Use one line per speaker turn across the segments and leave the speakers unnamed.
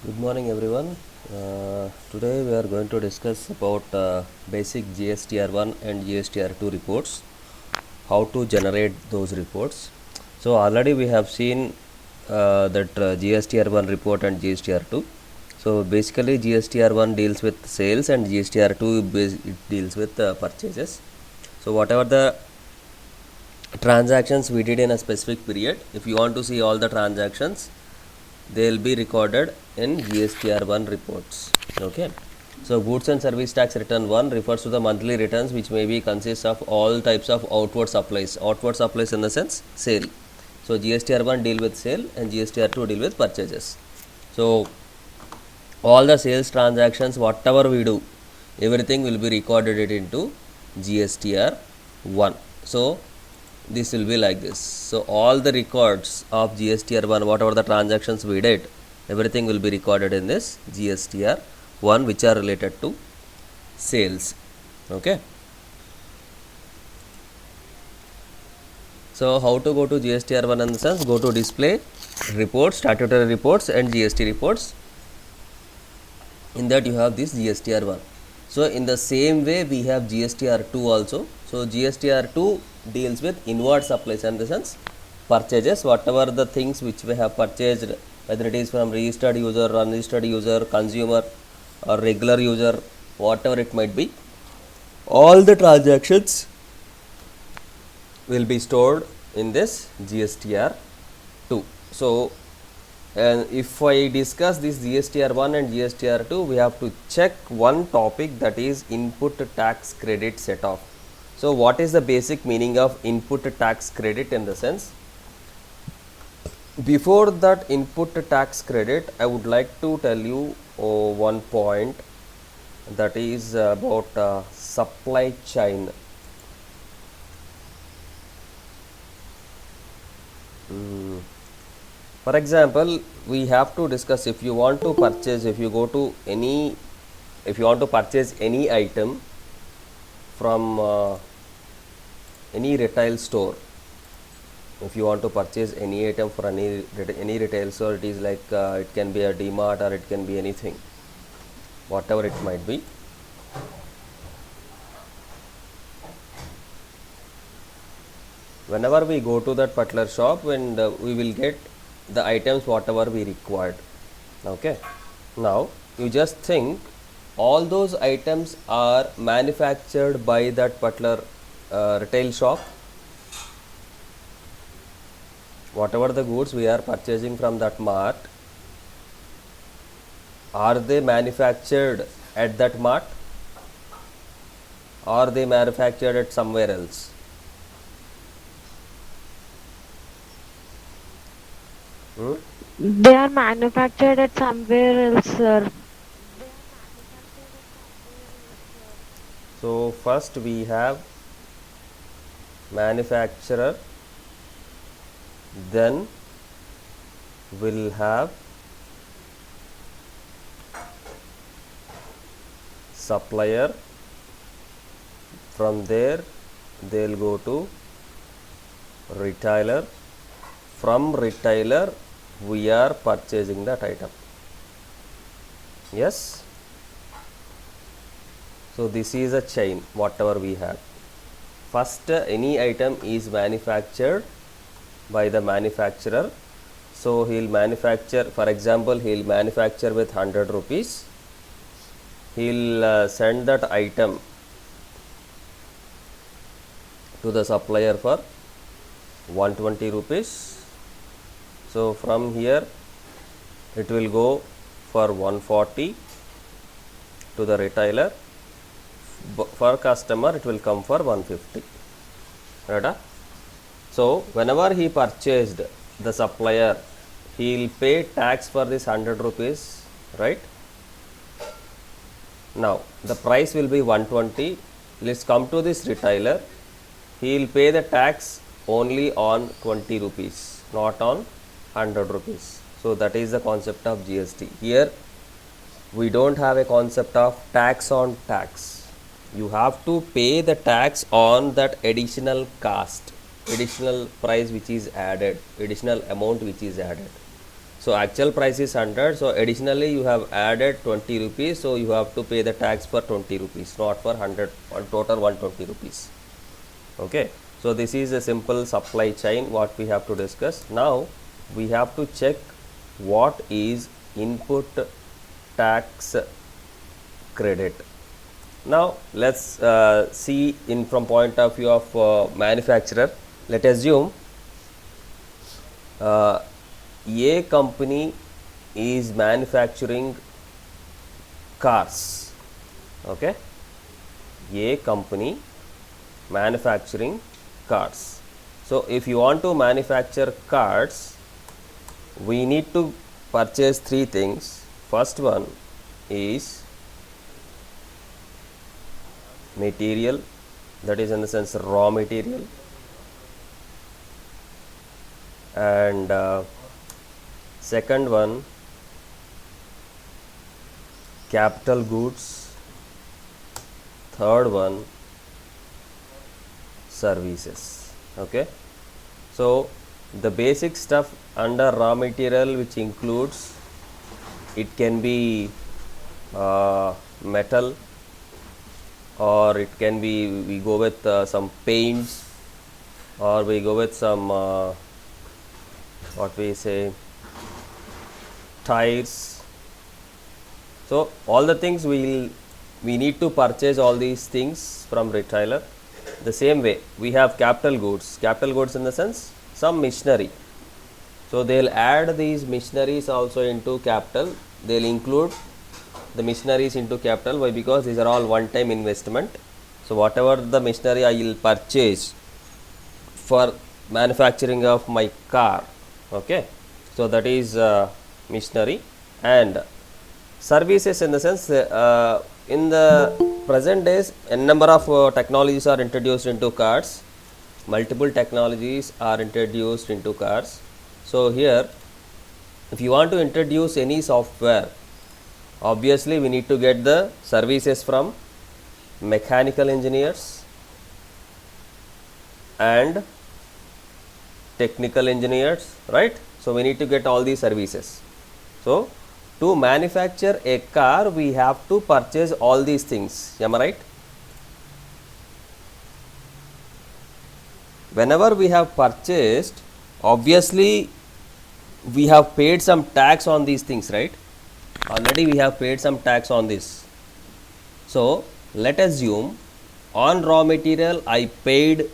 Good morning, everyone. Today we are going to discuss about basic GSTR1 and GSTR2 reports, how to generate those reports. So already we have seen that GSTR1 report and GSTR2. So basically GSTR1 deals with sales and GSTR2 it deals with purchases. So whatever the transactions we did in a specific period, if you want to see all the transactions, they will be recorded in GSTR1 reports. Okay. So goods and service tax return 1 refers to the monthly returns which may be consists of all types of outward supplies. Outward supplies in the sense sale. So GSTR1 deal with sale and GSTR2 deal with purchases. So all the sales transactions whatever we do, everything will be recorded it into GSTR1. So this will be like this. So all the records of GSTR1, whatever the transactions we did, everything will be recorded in this GSTR1 which are related to sales. Okay. So how to go to GSTR1 in the sense, go to display, reports, statutory reports and GST reports. In that you have this GSTR1. So in the same way we have GSTR2 also. So GSTR2 deals with inward supplies in the sense purchases, whatever the things which we have purchased, whether it is from registered user, unregistered user, consumer or regular user, whatever it might be, all the transactions will be stored in this GSTR2. So and if I discuss this GSTR1 and GSTR2, we have to check one topic, that is input tax credit set off. So what is the basic meaning of input tax credit in the sense? Before that input tax credit, I would like to tell you one point, that is about supply chain. For example, we have to discuss, if you want to purchase, if you want to purchase any item from any retail store, if you want to purchase any item for any retail store, it is like it can be a DMart or it can be anything, whatever it might be. Whenever we go to that particular shop, and we will get the items whatever we required. Okay. Now you just think all those items are manufactured by that particular retail shop. Whatever the goods we are purchasing from that mart, are they manufactured at that mart, or are they manufactured at somewhere else?
They are manufactured at somewhere else, sir.
So first we have manufacturer, then we'll have supplier, from there they'll go to retailer, from retailer we are purchasing that item. Yes. So this is a chain whatever we have. First any item is manufactured by the manufacturer. So he'll manufacture, for example, he'll manufacture with 100 rupees. He'll send that item to the supplier for 120 rupees. So from here it will go for 140 to the retailer. For customer it will come for 150. Right? So whenever he purchased, the supplier, he will pay tax for this 100 rupees, right? Now the price will be 120. Let's come to this retailer. He will pay the tax only on 20 rupees, not on 100 rupees. So that is the concept of GST. Here we don't have a concept of tax on tax. You have to pay the tax on that additional cost, additional price which is added, additional amount which is added. So actual price is 100, so additionally you have added 20 rupees, so you have to pay the tax for 20 rupees, not for 100, on total 120 rupees. Okay, so this is a simple supply chain what we have to discuss. Now we have to check what is input tax credit. Now let's see in from point of view of manufacturer. Let us assume a company is manufacturing cars. Okay, a company manufacturing cars. So if you want to manufacture cars, we need to purchase three things. First one is material, that is in the sense raw material, and second one capital goods, third one services. Okay, so the basic stuff under raw material, which includes, it can be metal, or it can be, we go with some paints, or we go with some what we say, tires. So all the things we need to purchase all these things from retailer. The same way we have capital goods in the sense some machinery, so they'll add these machineries also into capital, they'll include the machineries into capital. Why? Because these are all one time investment. So whatever the machinery I will purchase for manufacturing of my car, okay, so that is machinery. And services in the sense in the present days a number of technologies are introduced into cars, multiple technologies are introduced into cars. So here if you want to introduce any software, obviously we need to get the services from mechanical engineers and technical engineers, right? So we need to get all these services. So to manufacture a car we have to purchase all these things, am I right? Whenever we have purchased, obviously we have paid some tax on these things, right? Already we have paid some tax on this. So let us assume on raw material I paid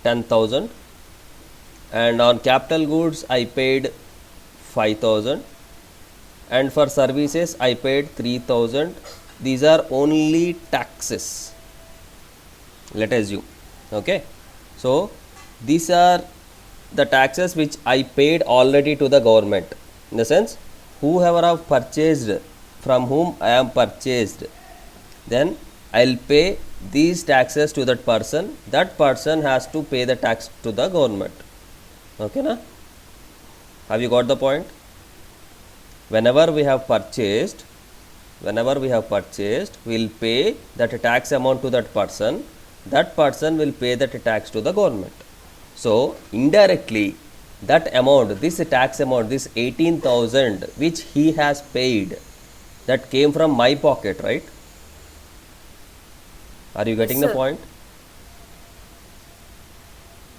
10,000, and on capital goods I paid 5,000, and for services I paid 3,000. These are only taxes, let us assume. Okay, so these are the taxes which I paid already to the government, in the sense whoever have purchased, from whom I am purchased, then I'll pay these taxes to that person has to pay the tax to the government. Okay na? Have you got the point? Whenever we have purchased, we'll pay that tax amount to that person will pay that tax to the government. So indirectly that amount, this tax amount, this 18,000 which he has paid, that came from my pocket, right? Are you getting the point?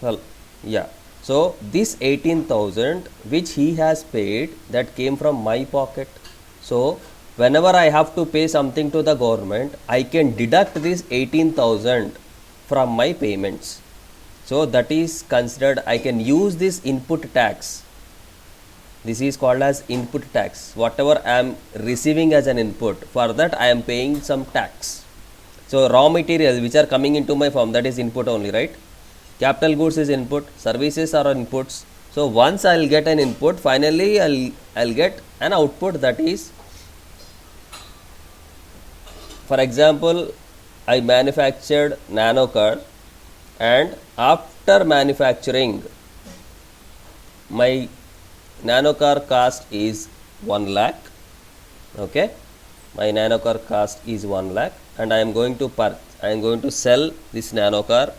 Well, yeah. So this 18,000 which he has paid, that came from my pocket. So whenever I have to pay something to the government, I can deduct this 18,000 from my payments. So that is considered, I can use this input tax. This is called as input tax. Whatever I am receiving as an input, for that I am paying some tax. So raw materials which are coming into my firm, that is input only, right? Capital goods is input, services are inputs. So once I will get an input, finally I'll get an output, that is, for example, I manufactured nano car, and after manufacturing, my nano car cost is 1 lakh. Okay, my nano car cost is 1 lakh, and I am going to sell this nano car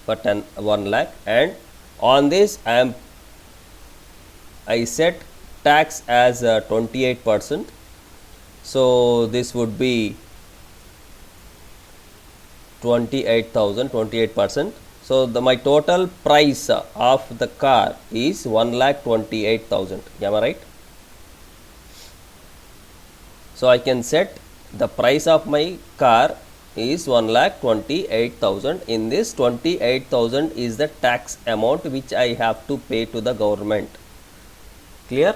for 1 lakh, and on this I set tax as 28%. So this would be 28,000, 28%. So my total price of the car is 1,28,000. Am I right? So I can set the price of my car is 1,28,000. In this, 28,000 is the tax amount which I have to pay to the government. Clear?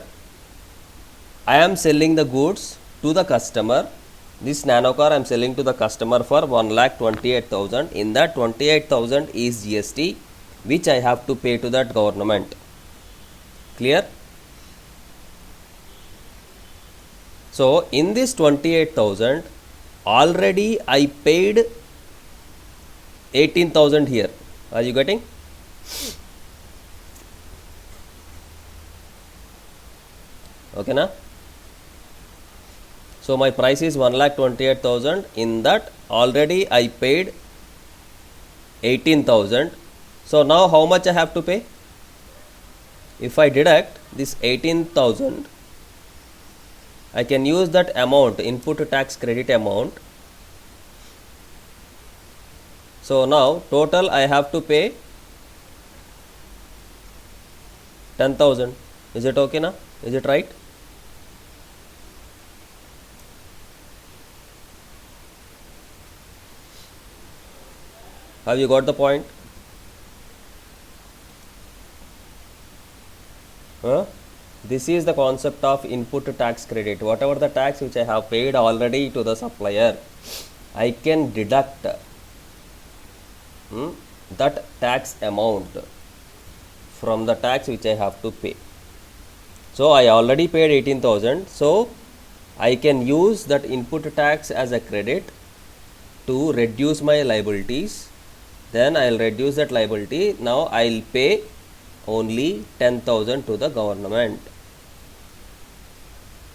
I am selling the goods to the customer. This nano car I am selling to the customer for 1,28,000. In that, 28,000 is GST which I have to pay to that government. Clear? So in this 28,000, already I paid 18,000 here. Are you getting? Okay, na? So my price is 1,28,000. In that, already I paid 18,000. So now how much I have to pay? If I deduct this 18,000, I can use that amount, input tax credit amount. So now total I have to pay 10,000. Is it okay now? Is it right? Have you got the point? This is the concept of input tax credit. Whatever the tax which I have paid already to the supplier, I can deduct that tax amount from the tax which I have to pay. So I already paid 18,000. So I can use that input tax as a credit to reduce my liabilities. Then I will reduce that liability. Now I will pay only 10,000 to the government.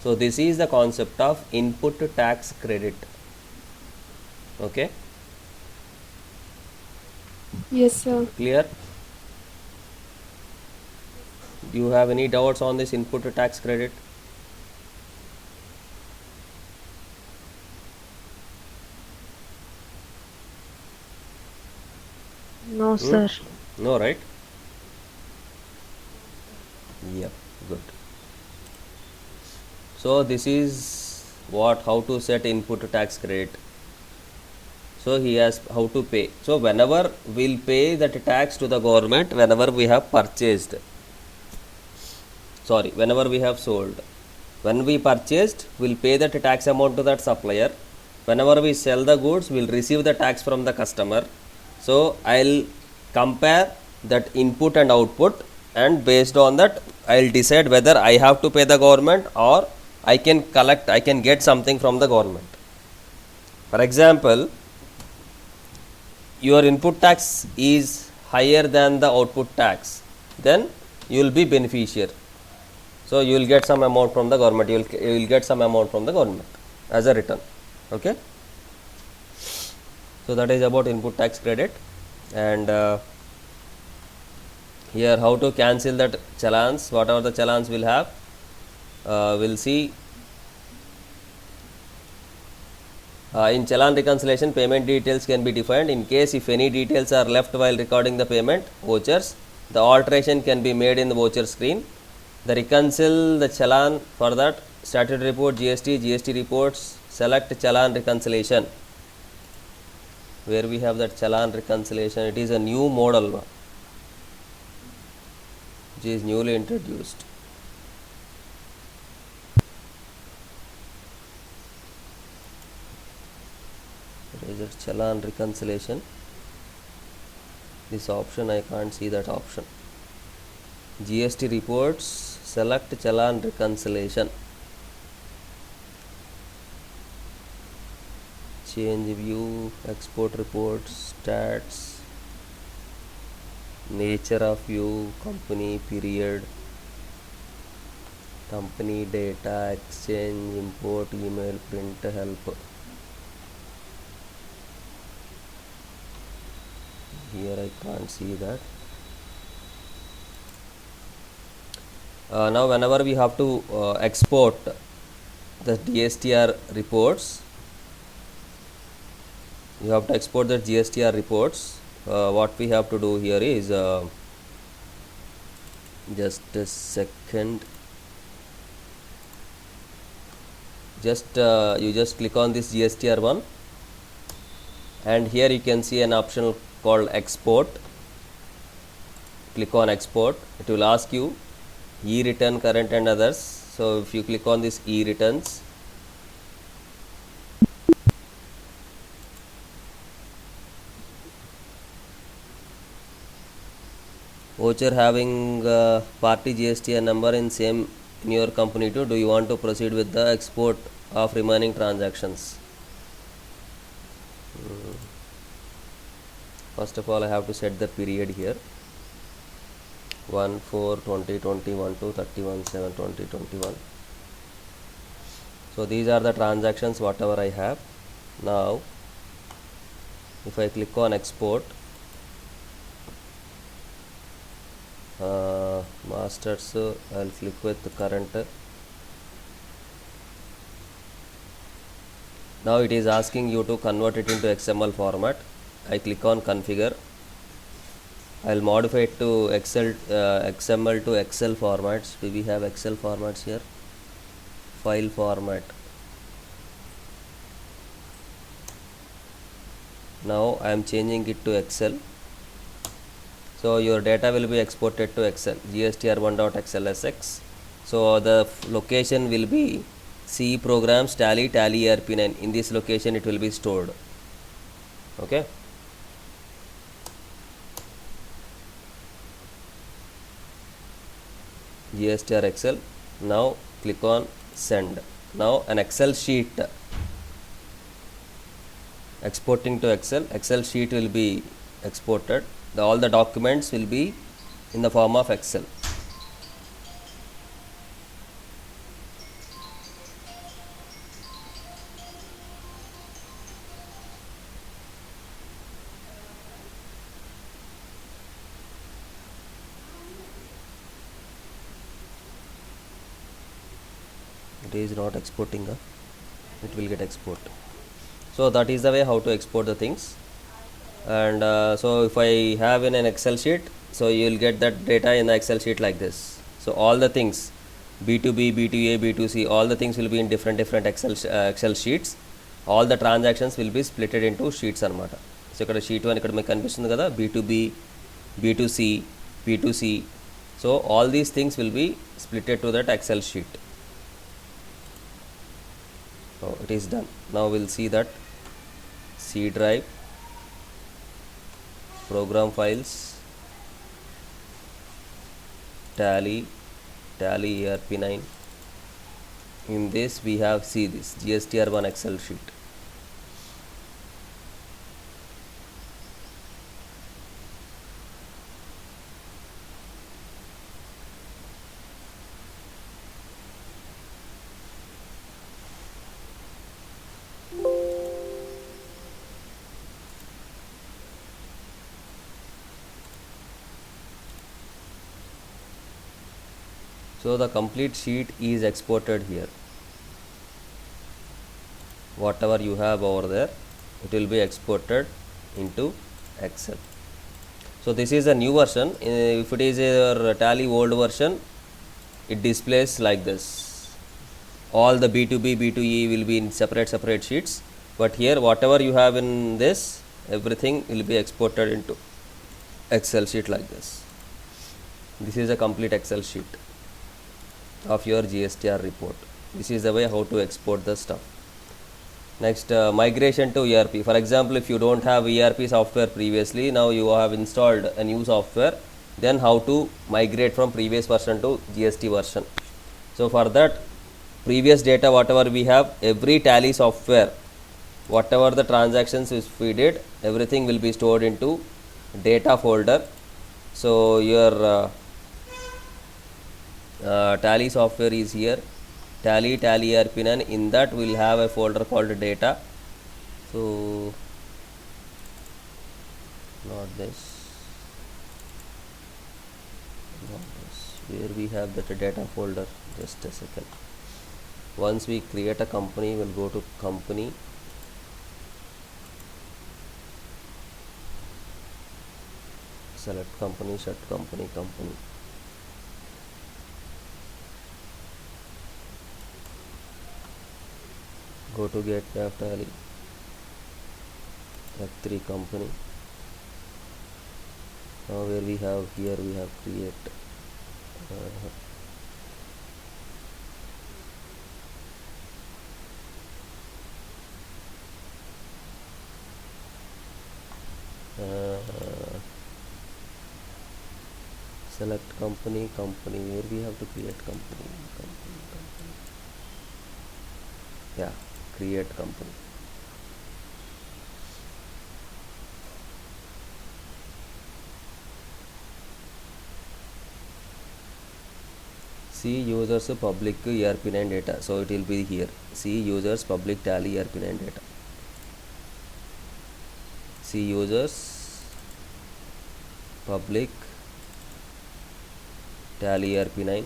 So this is the concept of input tax credit. Okay?
Yes, sir.
Clear? Do you have any doubts on this input tax credit?
No, sir.
No, right? Yep, good. So this is how to set input tax credit. So he has how to pay. So whenever we'll pay that tax to the government, whenever we have purchased, whenever we have sold. When we purchased, we'll pay that tax amount to that supplier. Whenever we sell the goods, we'll receive the tax from the customer. So I'll compare that input and output, and based on that I'll decide whether I have to pay the government or I can get something from the government. For example, your input tax is higher than the output tax, then you will be beneficiary. So you will get some amount from the government. You will get some amount from the government as a return. Okay. So that is about input tax credit. And here how to cancel that challans, whatever the challans will have, we'll see. In challan reconciliation, payment details can be defined. In case if any details are left while recording the payment vouchers, the alteration can be made in the voucher screen. The reconcile the challan, for that statutory report, GST reports, select challan reconciliation. Where we have that challan reconciliation, it is a new model which is newly introduced. What is it? Challan reconciliation. This option, I can't see that option. GST reports, select challan reconciliation. Change view, export reports, stats, nature of view, company, period, company data, exchange, import, email, print, help. Here I can't see that. Now whenever we have to export the GSTR reports, you have to export the GSTR reports. What we have to do here is just a second. You just click on this GSTR one, and here you can see an option called export. Click on export. It will ask you e-return, current and others. So if you click on this e-returns, voucher having party GSTR number in same in your company too. Do you want to proceed with the export of remaining transactions? First of all, I have to set the period here. 1/4/2021 to 31/7/2021. So these are the transactions whatever I have. Now if I click on export, masters, I'll click with the current. Now it is asking you to convert it into XML format. I click on configure. I'll modify it to XML to Excel formats. Do we have Excel formats here? File format. Now I am changing it to Excel. So your data will be exported to Excel, gstr1.xlsx. So the location will be C programs tally ERP9. In this location it will be stored. Okay. GSTR Excel. Now click on send. Now an Excel sheet exporting to Excel. Excel sheet will be exported. All the documents will be in the form of Excel. It is not exporting, it will get export. So that is the way how to export the things. And so if I have in an Excel sheet, so you will get that data in the Excel sheet like this. So all the things B2B, B2A, B2C, all the things will be in different Excel sheets. All the transactions will be split into sheets anamata. So ikkada sheet 1 ikkada meeku kanipistundi kada, B2B, B2C, B2C. So all these things will be splitted to that Excel sheet. So it is done. Now we'll see that C drive, program files, tally ERP9. In this we have this GSTR1 Excel sheet. So the complete sheet is exported here. Whatever you have over there, it will be exported into Excel. So this is a new version. If it is a tally old version, it displays like this. All the B2B, B2E will be in separate sheets. But here whatever you have in this, everything will be exported into Excel sheet like this. This is a complete Excel sheet of your GSTR report. This is the way how to export the stuff. Next, migration to ERP. For example, if you don't have ERP software previously, now you have installed a new software, then how to migrate from previous version to GST version. So for that, previous data whatever we have, every tally software, whatever the transactions which we did, everything will be stored into data folder. So your tally software is here, tally ERP9. In that we'll have a folder called data. So not this, where we have that data folder. Just a second. Once we create a company, we'll go to company, select company, set company, go to gateway of Tally, F3 company. Now where we have here, we have create select company, where we have to create company. Yeah, create company. See users public ERP9 data. So it will be here. See users public Tally ERP9 data. See users public Tally ERP9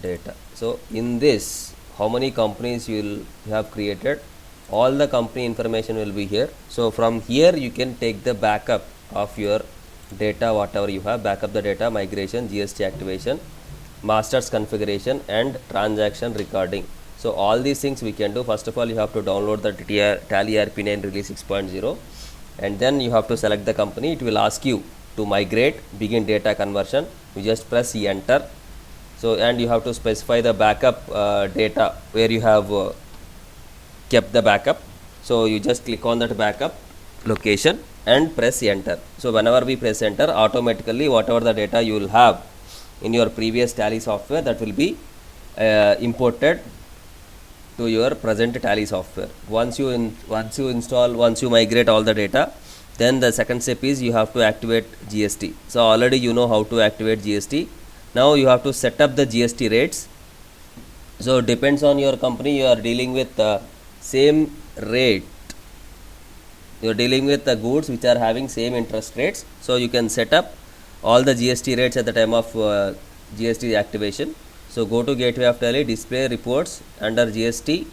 data. So in this, how many companies you have created? All the company information will be here. So from here you can take the backup of your data, whatever you have, backup the data, migration, GST activation, masters configuration and transaction recording. So all these things we can do. First of all, you have to download the Tally ERP9 release 6.0 and then you have to select the company. It will ask you to migrate, begin data conversion. You just press enter. So and you have to specify the backup data where you have kept the backup. So you just click on that backup location and press enter. So whenever we press enter, automatically whatever the data you will have in your previous Tally software, that will be imported to your present Tally software. Once you migrate all the data, then the second step is you have to activate GST. So already you know how to activate GST. Now you have to set up the GST rates. So depends on your company, you are dealing with same rate. You are dealing with the goods which are having same interest rates. So you can set up all the GST rates at the time of GST activation. So go to gateway of Tally, display reports under GST,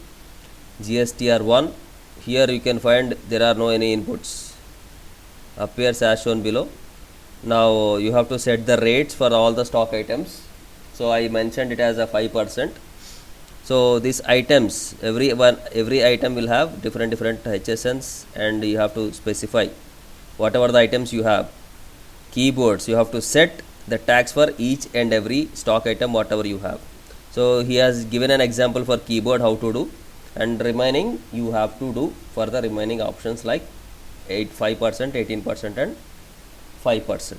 GSTR1. Here you can find there are no any inputs. Appears as shown below. Now you have to set the rates for all the stock items. So I mentioned it as a 5%. So these items, every item will have different HSNs, and you have to specify whatever the items you have. Keyboards, you have to set the tax for each and every stock item whatever you have. So he has given an example for keyboard how to do, and remaining you have to do for the remaining options like 5%, 18% and 5%.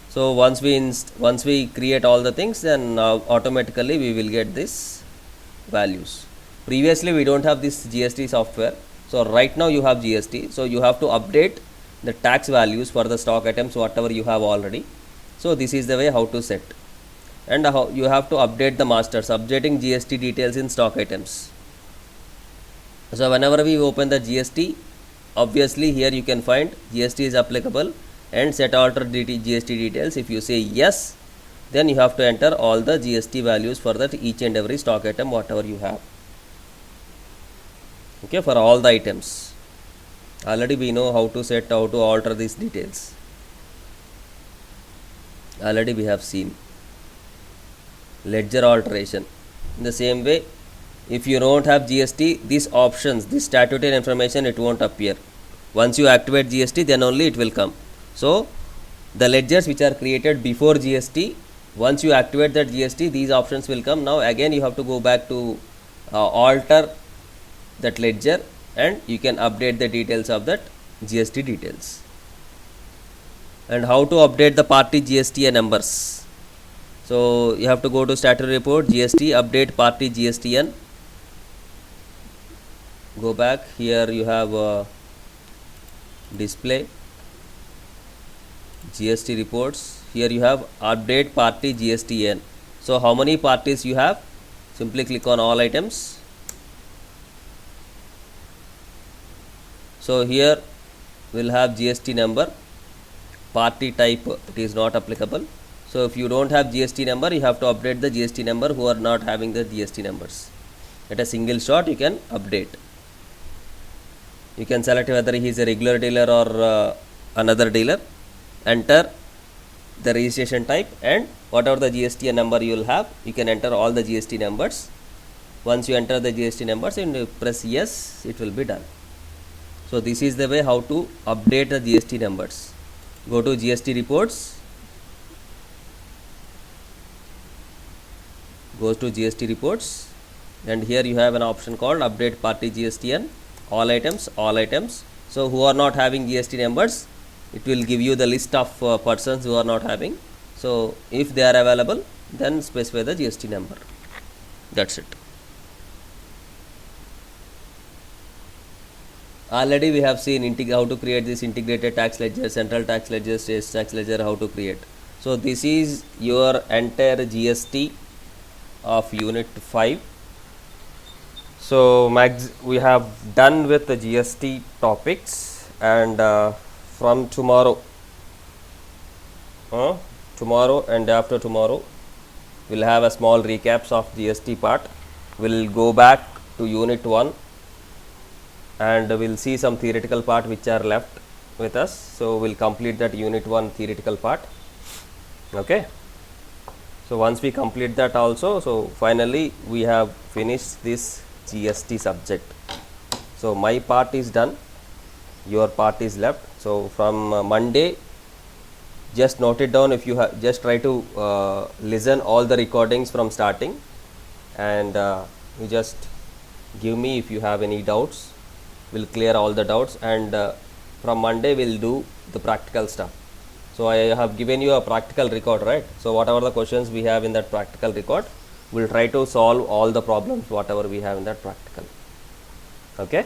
So once we create all the things, then now automatically we will get this values. Previously we don't have this GST software. So right now you have GST. So you have to update the tax values for the stock items whatever you have already. So this is the way how to set, and how you have to update the masters, updating GST details in stock items. So whenever we open the GST, obviously here you can find GST is applicable and set alter GST details. If you say yes, then you have to enter all the GST values for that each and every stock item whatever you have. Okay, for all the items. Already we know how to alter these details. Already we have seen. Ledger alteration. In the same way, if you don't have GST, these options, this statutory information, it won't appear. Once you activate GST, then only it will come. So the ledgers which are created before GST, once you activate that GST, these options will come. Now again you have to go back to alter that ledger, and you can update the details of that GST details. And how to update the party GST numbers. So you have to go to statutory report, GST, update party GSTN. Go back, here you have display GST reports. Here you have update party GSTN. So how many parties you have? Simply click on all items. So here we'll have GST number. Party type, it is not applicable. So if you don't have GST number, you have to update the GST number who are not having the GST numbers. At a single shot you can update. You can select whether he is a regular dealer or another dealer, enter the registration type, and whatever the GST number you will have, you can enter all the GST numbers. Once you enter the GST numbers and you press yes, it will be done. So this is the way how to update the GST numbers. Go to GST reports, goes to GST reports, and here you have an option called update party GSTN, all items. So who are not having GST numbers, it will give you the list of persons who are not having. So if they are available, then specify the GST number. That's it. Already we have seen how to create this integrated tax ledger, central tax ledger, state tax ledger, how to create. So this is your entire GST of unit 5. So we have done with the GST topics, and from tomorrow and after tomorrow we'll have a small recaps of GST part. We'll go back to unit 1 and we'll see some theoretical part which are left with us. So we'll complete that unit 1 theoretical part. Okay, so once we complete that also, so finally we have finished this GST subject. So my part is done, your part is left. So from Monday, just note it down. If you have, just try to listen all the recordings from starting, and you just give me if you have any doubts. We'll clear all the doubts, and from Monday we'll do the practical stuff. So I have given you a practical record, right? So whatever the questions we have in that practical record, we'll try to solve all the problems whatever we have in that practical. Okay.